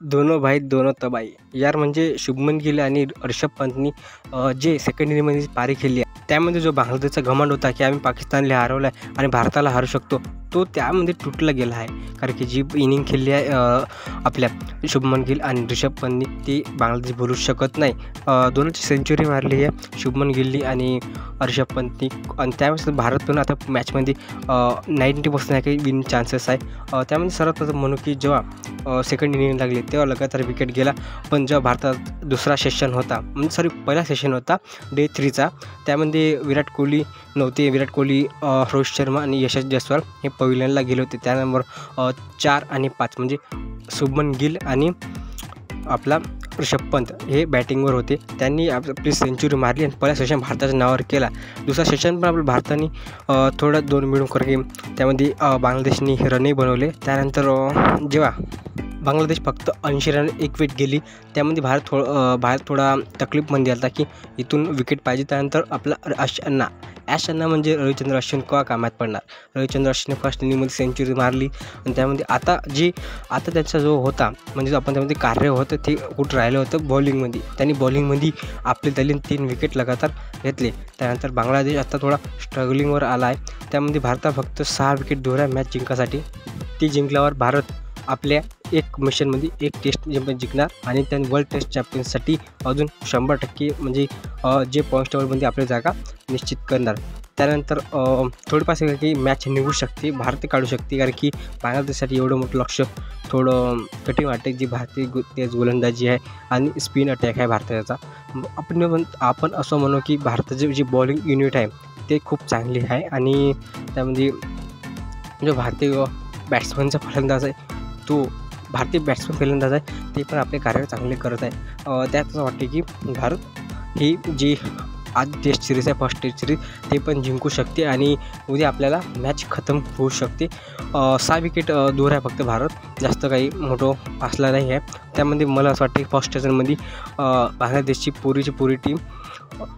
दोनों भाई दोनों तबाही यार, म्हणजे शुभमन गिल आणि ऋषभ पंतनी जे सेकंड इनिंगमध्ये पारी खेळली आहे, त्यामध्ये जो बांगलादेशचा घमंड होता की आम्ही पाकिस्तानला हरवलं आहे आणि भारताला हारू शकतो, तो त्यामध्ये तुटला गेला आहे. कारण की जी इनिंग खेळली आहे आपल्या शुभमन गिल आणि ऋषभ पंतनी, ती बांगलादेश भरू शकत नाही. दोनोंची सेंचुरी मारली आहे शुभमन गिलनी आणि ऋषभ पंतनी, आणि त्यावेळेस भारत पण आता मॅचमध्ये 90% काही विन चान्सेस आहे. त्यामध्ये सर्वात आता म्हणू की जेव्हा सेकंड इनिंग लागली तेव्हा लगातार विकेट गेला, पण जेव्हा भारतात दुसरा सेशन होता, म्हणजे पहिला सेशन होता डे 3चा, त्यामध्ये विराट कोहली नव्हते. विराट कोहली, रोहित शर्मा आणि यशस्वी जयस्वाल हे पवेलियनला गेले होते. त्यानंतर 4 आणि 5 म्हणजे शुभमन गिल आणि आपला ऋषभ पंत हे बॅटिंगवर होते. त्यांनी आपली सेंचुरी मारली आणि पहिला सेशन भारताच्या नावावर केला. दुसरा सेशन पण आपल्या भारताने थोडं 2 मिळून करून त्यामध्ये बांगलादेशनी रनही बनवले. त्यानंतर जेव्हा बांगलादेश फक्त 80 रन 1 विकेट गेली, त्यामध्ये भारत थोडा तकलीफमध्ये आला की इथून विकेट पाहिजे. त्यानंतर आपला ॲश अन्ना म्हणजे रविचंद्र अश्विन केव्हा कामात पडणार. रविचंद्र अश्विनने फर्स्ट इनिंगमध्ये सेंचुरी मारली, आणि त्यामध्ये आता त्याचा जो होता, म्हणजे आपण त्यामध्ये कार्य होतं ते कुठं राहिलं होतं बॉलिंगमध्ये. त्यांनी बॉलिंगमध्ये आपले 3 विकेट लगातार घेतले. त्यानंतर बांगलादेश आता थोडा स्ट्रगलिंगवर आला आहे. त्यामध्ये भारतात फक्त 6 विकेट दोऱ्या मॅच जिंकासाठी. ती जिंकल्यावर भारत आपल्या एक मिशनमध्ये 1 टेस्ट जिंकणार आणि त्या वर्ल्ड टेस्ट चॅम्पियनसाठी अजून 100% म्हणजे जे पॉईंट्स टेबलमध्ये आपली जागा निश्चित करणार. त्यानंतर थोडीफार की मॅच निघू शकते, भारत काढू शकते, कारण की बांगलादेशसाठी एवढं मोठं लक्ष थोडं कठीण वाटते. जी भारतीय तेज गोलंदाजी आहे आणि स्पिन अटॅक आहे भारताचा. आपण असं म्हणू की भारताची जी बॉलिंग युनिट आहे ते खूप चांगली आहे, आणि त्यामध्ये जो भारतीय बॅट्समनचा फलंदाज आहे, तो भारतीय बॅट्समन फलंदाज आहे, ते पण आपले कार्य चांगले करत आहे. त्यात असं वाटते की भारत ही जी आज टेस्ट सिरीज आहे, फर्स्ट टेस्ट सिरीज, ते पण जिंकू शकते आणि उद्या आपल्याला मॅच खतम होऊ शकते. 6 विकेट दूर आहे फक्त भारत, जास्त काही मोठं असला नाही आहे. त्यामध्ये मला असं वाटतं की फर्स्ट सीझनमध्ये बांगलादेशची पुरी टीम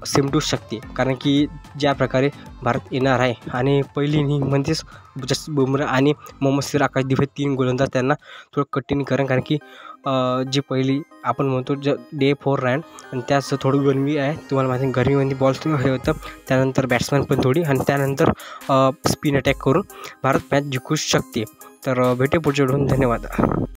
सिमटू शकते, कारण की ज्या प्रकारे भारत येणार आहे आणि पहिली इनिंगमध्येच जसं बुमराह आणि मोहम्मद सिराज, आकाशदीप हे 3 गोलंदाज त्यांना थोडं कठीण करेन. कारण की जी आपण म्हणतो डे 4 रन, आणि त्याच थोडं गरमी आहे. तुम्हाला माहिती गरमीमध्ये बॉल हे होतं. त्यानंतर बॅट्समॅन पण थोडी, आणि त्यानंतर स्पिन अटॅक करून भारत मॅच जिंकू शकते. तर भेटू पुढच्या व्हिडिओ. धन्यवाद.